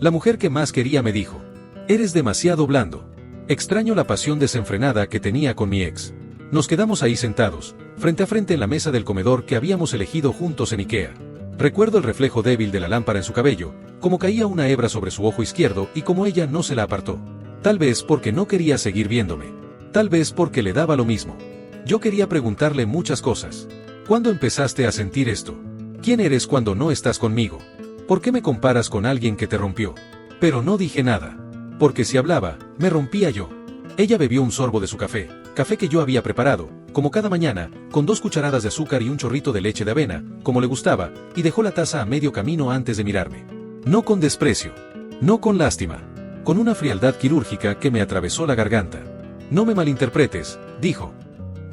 La mujer que más quería me dijo: eres demasiado blando. Extraño la pasión desenfrenada que tenía con mi ex. Nos quedamos ahí sentados, frente a frente en la mesa del comedor que habíamos elegido juntos en Ikea. Recuerdo el reflejo débil de la lámpara en su cabello, como caía una hebra sobre su ojo izquierdo y como ella no se la apartó. Tal vez porque no quería seguir viéndome. Tal vez porque le daba lo mismo. Yo quería preguntarle muchas cosas. ¿Cuándo empezaste a sentir esto? ¿Quién eres cuando no estás conmigo? ¿Por qué me comparas con alguien que te rompió? Pero no dije nada. Porque si hablaba, me rompía yo. Ella bebió un sorbo de su café que yo había preparado, como cada mañana, con 2 cucharadas de azúcar y un chorrito de leche de avena, como le gustaba, y dejó la taza a medio camino antes de mirarme. No con desprecio. No con lástima. Con una frialdad quirúrgica que me atravesó la garganta. No me malinterpretes, dijo.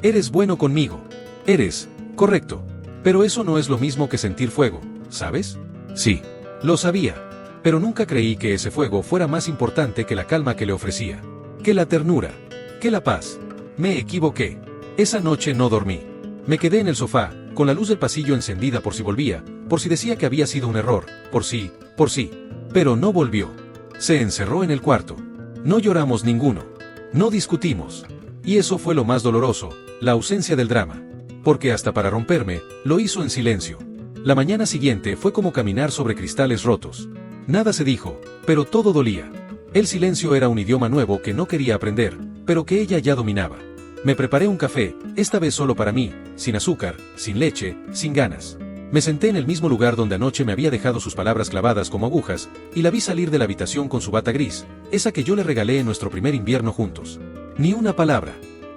Eres bueno conmigo. Eres, correcto. Pero eso no es lo mismo que sentir fuego, ¿sabes? Sí. Lo sabía. Pero nunca creí que ese fuego fuera más importante que la calma que le ofrecía. Que la ternura. Que la paz. Me equivoqué. Esa noche no dormí. Me quedé en el sofá, con la luz del pasillo encendida por si volvía, por si decía que había sido un error, por sí. Pero no volvió. Se encerró en el cuarto. No lloramos ninguno. No discutimos. Y eso fue lo más doloroso, la ausencia del drama. Porque hasta para romperme, lo hizo en silencio. La mañana siguiente fue como caminar sobre cristales rotos. Nada se dijo, pero todo dolía. El silencio era un idioma nuevo que no quería aprender, pero que ella ya dominaba. Me preparé un café, esta vez solo para mí, sin azúcar, sin leche, sin ganas. Me senté en el mismo lugar donde anoche me había dejado sus palabras clavadas como agujas, y la vi salir de la habitación con su bata gris, esa que yo le regalé en nuestro primer invierno juntos. Ni una palabra,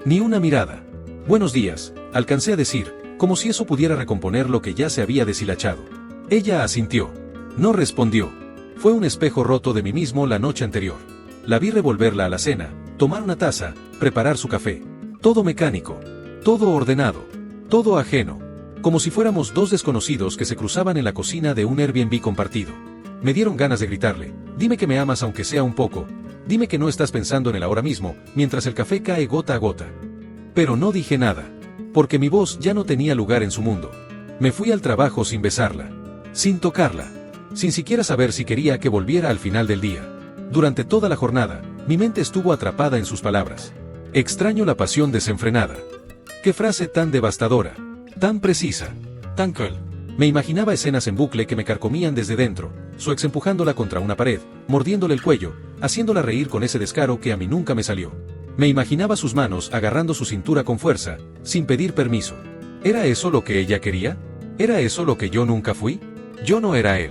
ni una mirada. Buenos días, alcancé a decir, como si eso pudiera recomponer lo que ya se había deshilachado. Ella asintió. No respondió. Fue un espejo roto de mí mismo la noche anterior. La vi revolver la alacena, tomar una taza, preparar su café. Todo mecánico, todo ordenado, todo ajeno, como si fuéramos 2 desconocidos que se cruzaban en la cocina de un Airbnb compartido. Me dieron ganas de gritarle: dime que me amas aunque sea un poco, dime que no estás pensando en él ahora mismo, mientras el café cae gota a gota. Pero no dije nada, porque mi voz ya no tenía lugar en su mundo. Me fui al trabajo sin besarla, sin tocarla, sin siquiera saber si quería que volviera al final del día. Durante toda la jornada, mi mente estuvo atrapada en sus palabras. Extraño la pasión desenfrenada. Qué frase tan devastadora, tan precisa, tan cruel. Me imaginaba escenas en bucle que me carcomían desde dentro, su ex empujándola contra una pared, mordiéndole el cuello, haciéndola reír con ese descaro que a mí nunca me salió. Me imaginaba sus manos agarrando su cintura con fuerza, sin pedir permiso. ¿Era eso lo que ella quería? ¿Era eso lo que yo nunca fui? Yo no era él.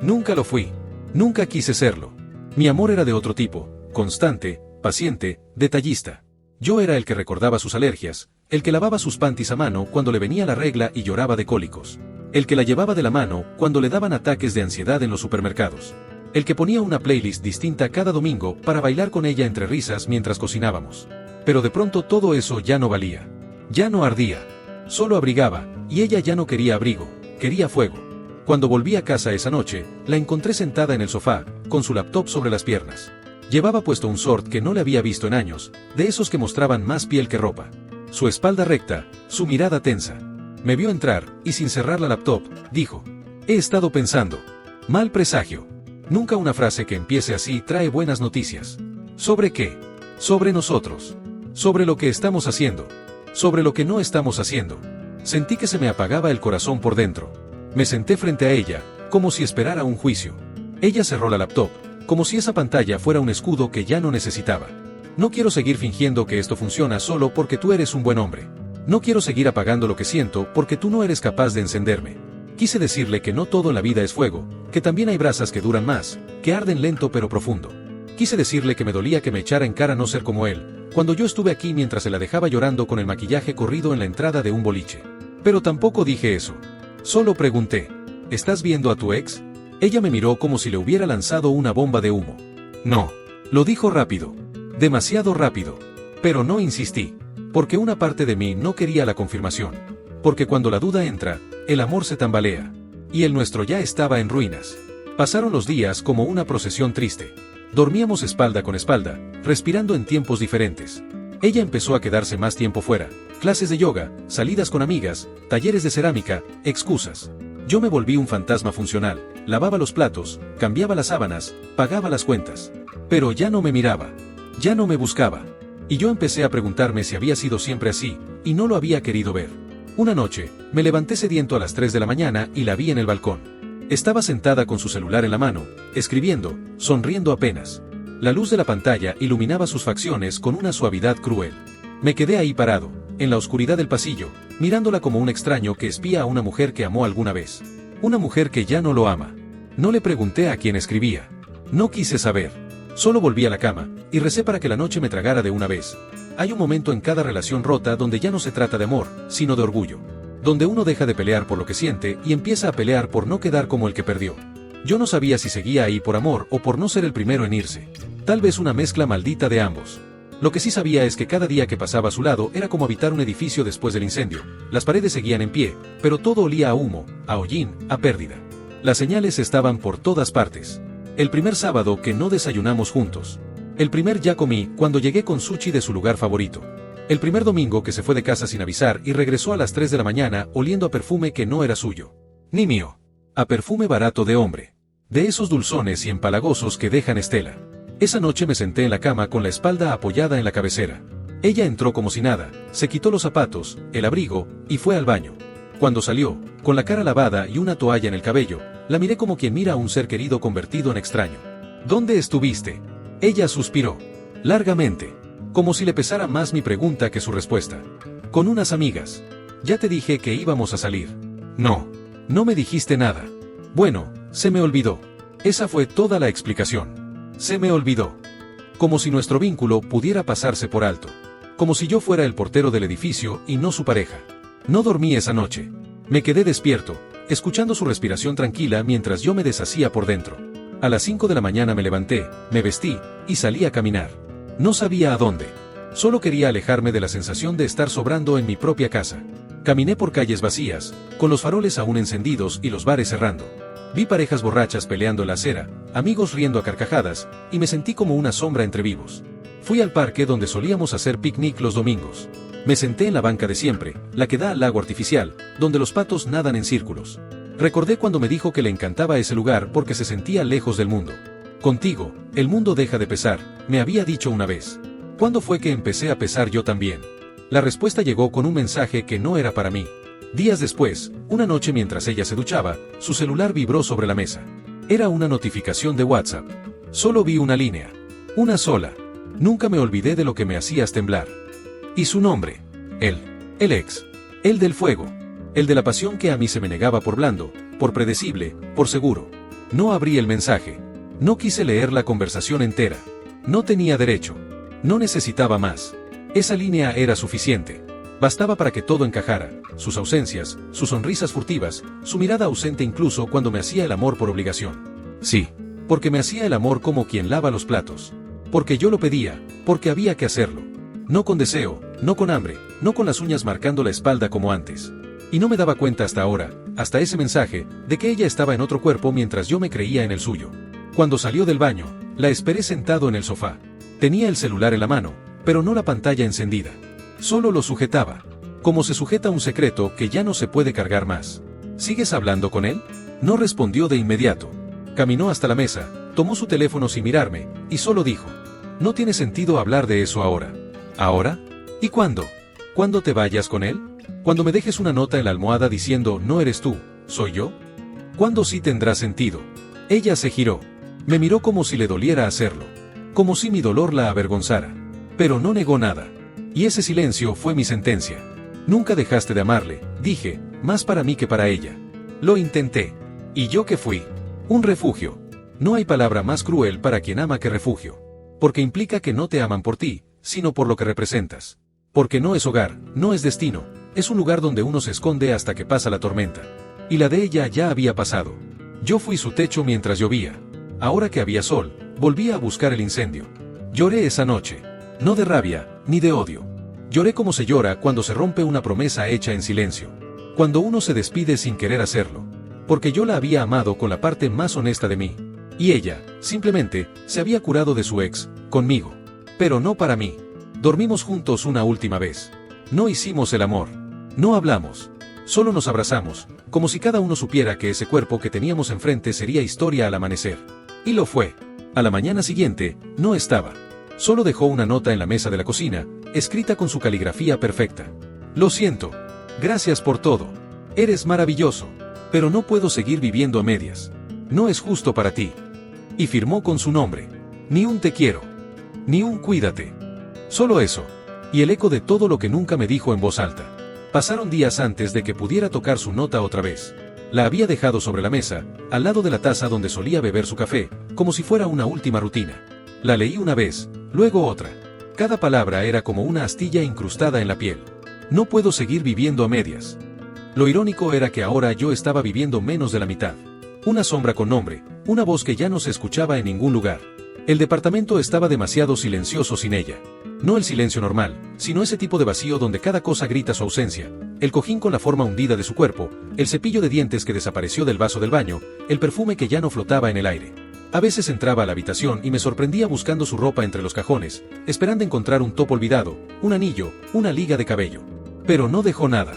Nunca lo fui. Nunca quise serlo. Mi amor era de otro tipo, constante, paciente, detallista. Yo era el que recordaba sus alergias, el que lavaba sus panties a mano cuando le venía la regla y lloraba de cólicos. El que la llevaba de la mano cuando le daban ataques de ansiedad en los supermercados. El que ponía una playlist distinta cada domingo para bailar con ella entre risas mientras cocinábamos. Pero de pronto todo eso ya no valía. Ya no ardía. Solo abrigaba, y ella ya no quería abrigo, quería fuego. Cuando volví a casa esa noche, la encontré sentada en el sofá, con su laptop sobre las piernas. Llevaba puesto un short que no le había visto en años, de esos que mostraban más piel que ropa. Su espalda recta, su mirada tensa. Me vio entrar, y sin cerrar la laptop, dijo: he estado pensando. Mal presagio. Nunca una frase que empiece así trae buenas noticias. ¿Sobre qué? Sobre nosotros. Sobre lo que estamos haciendo. Sobre lo que no estamos haciendo. Sentí que se me apagaba el corazón por dentro. Me senté frente a ella, como si esperara un juicio. Ella cerró la laptop, como si esa pantalla fuera un escudo que ya no necesitaba. No quiero seguir fingiendo que esto funciona solo porque tú eres un buen hombre. No quiero seguir apagando lo que siento porque tú no eres capaz de encenderme. Quise decirle que no todo en la vida es fuego, que también hay brasas que duran más, que arden lento pero profundo. Quise decirle que me dolía que me echara en cara no ser como él, cuando yo estuve aquí mientras se la dejaba llorando con el maquillaje corrido en la entrada de un boliche. Pero tampoco dije eso. Solo pregunté: ¿estás viendo a tu ex? Ella me miró como si le hubiera lanzado una bomba de humo. No. Lo dijo rápido. Demasiado rápido. Pero no insistí. Porque una parte de mí no quería la confirmación. Porque cuando la duda entra, el amor se tambalea. Y el nuestro ya estaba en ruinas. Pasaron los días como una procesión triste. Dormíamos espalda con espalda, respirando en tiempos diferentes. Ella empezó a quedarse más tiempo fuera. Clases de yoga, salidas con amigas, talleres de cerámica, excusas. Yo me volví un fantasma funcional, lavaba los platos, cambiaba las sábanas, pagaba las cuentas. Pero ya no me miraba. Ya no me buscaba. Y yo empecé a preguntarme si había sido siempre así, y no lo había querido ver. Una noche, me levanté sediento a las 3 de la mañana y la vi en el balcón. Estaba sentada con su celular en la mano, escribiendo, sonriendo apenas. La luz de la pantalla iluminaba sus facciones con una suavidad cruel. Me quedé ahí parado, en la oscuridad del pasillo, mirándola como un extraño que espía a una mujer que amó alguna vez. Una mujer que ya no lo ama. No le pregunté a quién escribía. No quise saber. Solo volví a la cama, y recé para que la noche me tragara de una vez. Hay un momento en cada relación rota donde ya no se trata de amor, sino de orgullo. Donde uno deja de pelear por lo que siente y empieza a pelear por no quedar como el que perdió. Yo no sabía si seguía ahí por amor o por no ser el primero en irse. Tal vez una mezcla maldita de ambos. Lo que sí sabía es que cada día que pasaba a su lado era como habitar un edificio después del incendio. Las paredes seguían en pie, pero todo olía a humo, a hollín, a pérdida. Las señales estaban por todas partes. El primer sábado que no desayunamos juntos. El primer ya comí cuando llegué con sushi de su lugar favorito. El primer domingo que se fue de casa sin avisar y regresó a las 3 de la mañana oliendo a perfume que no era suyo. Ni mío. A perfume barato de hombre. De esos dulzones y empalagosos que dejan estela. Esa noche me senté en la cama con la espalda apoyada en la cabecera. Ella entró como si nada, se quitó los zapatos, el abrigo, y fue al baño. Cuando salió, con la cara lavada y una toalla en el cabello, la miré como quien mira a un ser querido convertido en extraño. ¿Dónde estuviste? Ella suspiró. Largamente. Como si le pesara más mi pregunta que su respuesta. Con unas amigas. Ya te dije que íbamos a salir. No. No me dijiste nada. Bueno, se me olvidó. Esa fue toda la explicación. Se me olvidó. Como si nuestro vínculo pudiera pasarse por alto. Como si yo fuera el portero del edificio y no su pareja. No dormí esa noche. Me quedé despierto, escuchando su respiración tranquila mientras yo me deshacía por dentro. A las 5 de la mañana me levanté, me vestí, y salí a caminar. No sabía a dónde. Solo quería alejarme de la sensación de estar sobrando en mi propia casa. Caminé por calles vacías, con los faroles aún encendidos y los bares cerrando. Vi parejas borrachas peleando en la acera, amigos riendo a carcajadas, y me sentí como una sombra entre vivos. Fui al parque donde solíamos hacer picnic los domingos. Me senté en la banca de siempre, la que da al lago artificial, donde los patos nadan en círculos. Recordé cuando me dijo que le encantaba ese lugar porque se sentía lejos del mundo. Contigo, el mundo deja de pesar, me había dicho una vez. ¿Cuándo fue que empecé a pesar yo también? La respuesta llegó con un mensaje que no era para mí. Días después, una noche mientras ella se duchaba, su celular vibró sobre la mesa. Era una notificación de WhatsApp. Solo vi una línea. Una sola. Nunca me olvidé de lo que me hacías temblar. Y su nombre. Él. El ex. El del fuego. El de la pasión que a mí se me negaba por blando, por predecible, por seguro. No abrí el mensaje. No quise leer la conversación entera. No tenía derecho. No necesitaba más. Esa línea era suficiente. Bastaba para que todo encajara, sus ausencias, sus sonrisas furtivas, su mirada ausente incluso cuando me hacía el amor por obligación. Sí, porque me hacía el amor como quien lava los platos. Porque yo lo pedía, porque había que hacerlo. No con deseo, no con hambre, no con las uñas marcando la espalda como antes. Y no me daba cuenta hasta ahora, hasta ese mensaje, de que ella estaba en otro cuerpo mientras yo me creía en el suyo. Cuando salió del baño, la esperé sentado en el sofá. Tenía el celular en la mano, pero no la pantalla encendida. Solo lo sujetaba. Como se sujeta un secreto que ya no se puede cargar más. ¿Sigues hablando con él? No respondió de inmediato. Caminó hasta la mesa, tomó su teléfono sin mirarme, y solo dijo: no tiene sentido hablar de eso ahora. ¿Ahora? ¿Y cuándo? ¿Cuándo te vayas con él? ¿Cuando me dejes una nota en la almohada diciendo no eres tú, soy yo? ¿Cuándo sí tendrá sentido? Ella se giró. Me miró como si le doliera hacerlo. Como si mi dolor la avergonzara. Pero no negó nada. Y ese silencio fue mi sentencia. Nunca dejaste de amarle, dije, más para mí que para ella. Lo intenté. ¿Y yo qué fui? Un refugio. No hay palabra más cruel para quien ama que refugio. Porque implica que no te aman por ti, sino por lo que representas. Porque no es hogar, no es destino, es un lugar donde uno se esconde hasta que pasa la tormenta. Y la de ella ya había pasado. Yo fui su techo mientras llovía. Ahora que había sol, volvía a buscar el incendio. Lloré esa noche. No de rabia, ni de odio. Lloré como se llora cuando se rompe una promesa hecha en silencio. Cuando uno se despide sin querer hacerlo. Porque yo la había amado con la parte más honesta de mí. Y ella, simplemente, se había curado de su ex, conmigo. Pero no para mí. Dormimos juntos una última vez. No hicimos el amor. No hablamos. Solo nos abrazamos, como si cada uno supiera que ese cuerpo que teníamos enfrente sería historia al amanecer. Y lo fue. A la mañana siguiente, no estaba. Solo dejó una nota en la mesa de la cocina, escrita con su caligrafía perfecta. Lo siento. Gracias por todo. Eres maravilloso. Pero no puedo seguir viviendo a medias. No es justo para ti. Y firmó con su nombre. Ni un te quiero. Ni un cuídate. Solo eso. Y el eco de todo lo que nunca me dijo en voz alta. Pasaron días antes de que pudiera tocar su nota otra vez. La había dejado sobre la mesa, al lado de la taza donde solía beber su café, como si fuera una última rutina. La leí una vez, luego otra. Cada palabra era como una astilla incrustada en la piel. No puedo seguir viviendo a medias. Lo irónico era que ahora yo estaba viviendo menos de la mitad. Una sombra con nombre, una voz que ya no se escuchaba en ningún lugar. El departamento estaba demasiado silencioso sin ella. No el silencio normal, sino ese tipo de vacío donde cada cosa grita su ausencia. El cojín con la forma hundida de su cuerpo, el cepillo de dientes que desapareció del vaso del baño, el perfume que ya no flotaba en el aire. A veces entraba a la habitación y me sorprendía buscando su ropa entre los cajones, esperando encontrar un top olvidado, un anillo, una liga de cabello. Pero no dejó nada.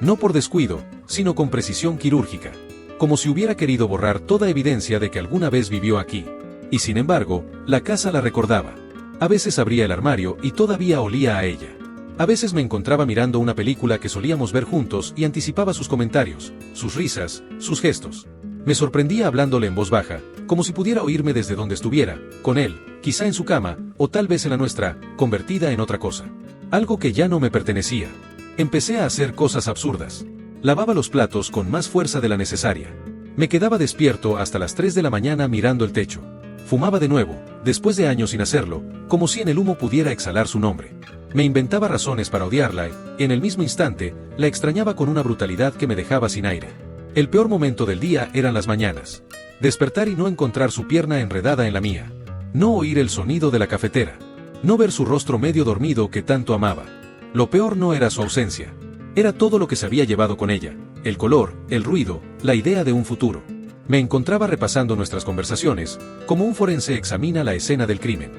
No por descuido, sino con precisión quirúrgica. Como si hubiera querido borrar toda evidencia de que alguna vez vivió aquí. Y sin embargo, la casa la recordaba. A veces abría el armario y todavía olía a ella. A veces me encontraba mirando una película que solíamos ver juntos y anticipaba sus comentarios, sus risas, sus gestos. Me sorprendía hablándole en voz baja, como si pudiera oírme desde donde estuviera, con él, quizá en su cama, o tal vez en la nuestra, convertida en otra cosa. Algo que ya no me pertenecía. Empecé a hacer cosas absurdas. Lavaba los platos con más fuerza de la necesaria. Me quedaba despierto hasta las 3 de la mañana mirando el techo. Fumaba de nuevo, después de años sin hacerlo, como si en el humo pudiera exhalar su nombre. Me inventaba razones para odiarla y, en el mismo instante, la extrañaba con una brutalidad que me dejaba sin aire. El peor momento del día eran las mañanas. Despertar y no encontrar su pierna enredada en la mía. No oír el sonido de la cafetera. No ver su rostro medio dormido que tanto amaba. Lo peor no era su ausencia. Era todo lo que se había llevado con ella, el color, el ruido, la idea de un futuro. Me encontraba repasando nuestras conversaciones, como un forense examina la escena del crimen.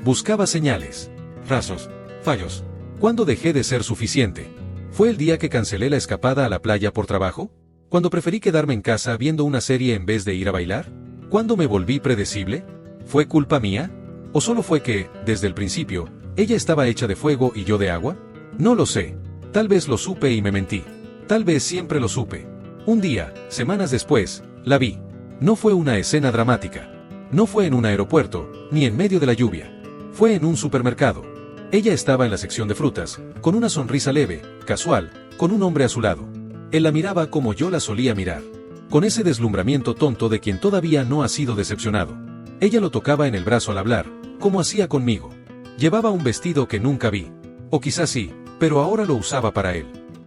Buscaba señales, rastros, fallos. ¿Cuándo dejé de ser suficiente? ¿Fue el día que cancelé la escapada a la playa por trabajo? ¿Cuándo preferí quedarme en casa viendo una serie en vez de ir a bailar? ¿Cuándo me volví predecible? ¿Fue culpa mía? ¿O solo fue que, desde el principio, ella estaba hecha de fuego y yo de agua? No lo sé. Tal vez lo supe y me mentí. Tal vez siempre lo supe. Un día, semanas después, la vi. No fue una escena dramática. No fue en un aeropuerto, ni en medio de la lluvia. Fue en un supermercado. Ella estaba en la sección de frutas, con una sonrisa leve, casual, con un hombre a su lado. Él la miraba como yo la solía mirar. Con ese deslumbramiento tonto de quien todavía no ha sido decepcionado. Ella lo tocaba en el brazo al hablar, como hacía conmigo. Llevaba un vestido que nunca vi. O quizás sí, pero ahora lo usaba para él.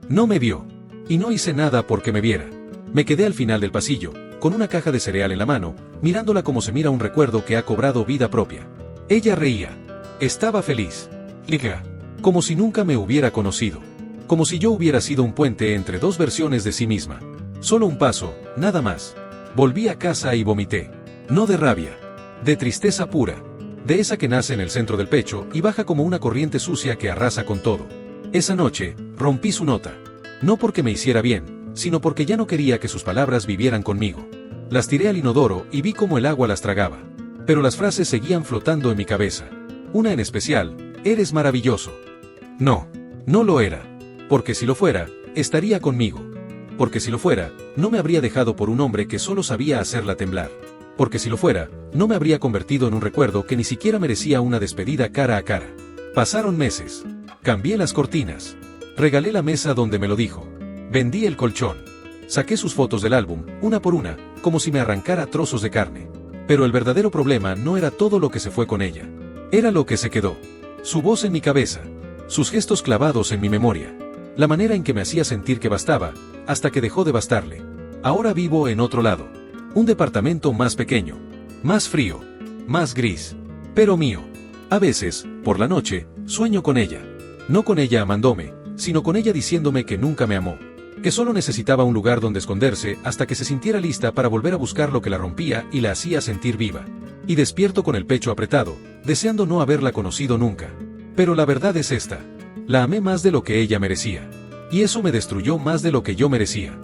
No me vio. Y no hice nada porque me viera. Me quedé al final del pasillo, con una caja de cereal en la mano, mirándola como se mira un recuerdo que ha cobrado vida propia. Ella reía. Estaba feliz. Liga. Como si nunca me hubiera conocido. Como si yo hubiera sido un puente entre dos versiones de sí misma. Solo un paso, nada más. Volví a casa y vomité. No de rabia. De tristeza pura. De esa que nace en el centro del pecho y baja como una corriente sucia que arrasa con todo. Esa noche, rompí su nota. No porque me hiciera bien, sino porque ya no quería que sus palabras vivieran conmigo. Las tiré al inodoro y vi cómo el agua las tragaba. Pero las frases seguían flotando en mi cabeza. Una en especial, eres maravilloso. No, no lo era. Porque si lo fuera, estaría conmigo. Porque si lo fuera, no me habría dejado por un hombre que solo sabía hacerla temblar. Porque si lo fuera, no me habría convertido en un recuerdo que ni siquiera merecía una despedida cara a cara. Pasaron meses. Cambié las cortinas. Regalé la mesa donde me lo dijo. Vendí el colchón. Saqué sus fotos del álbum, una por una, como si me arrancara trozos de carne. Pero el verdadero problema no era todo lo que se fue con ella. Era lo que se quedó. Su voz en mi cabeza. Sus gestos clavados en mi memoria. La manera en que me hacía sentir que bastaba, hasta que dejó de bastarle. Ahora vivo en otro lado. Un departamento más pequeño. Más frío. Más gris. Pero mío. A veces, por la noche, sueño con ella. No con ella amándome, sino con ella diciéndome que nunca me amó. Que solo necesitaba un lugar donde esconderse hasta que se sintiera lista para volver a buscar lo que la rompía y la hacía sentir viva. Y despierto con el pecho apretado, deseando no haberla conocido nunca. Pero la verdad es esta. La amé más de lo que ella merecía. Y eso me destruyó más de lo que yo merecía.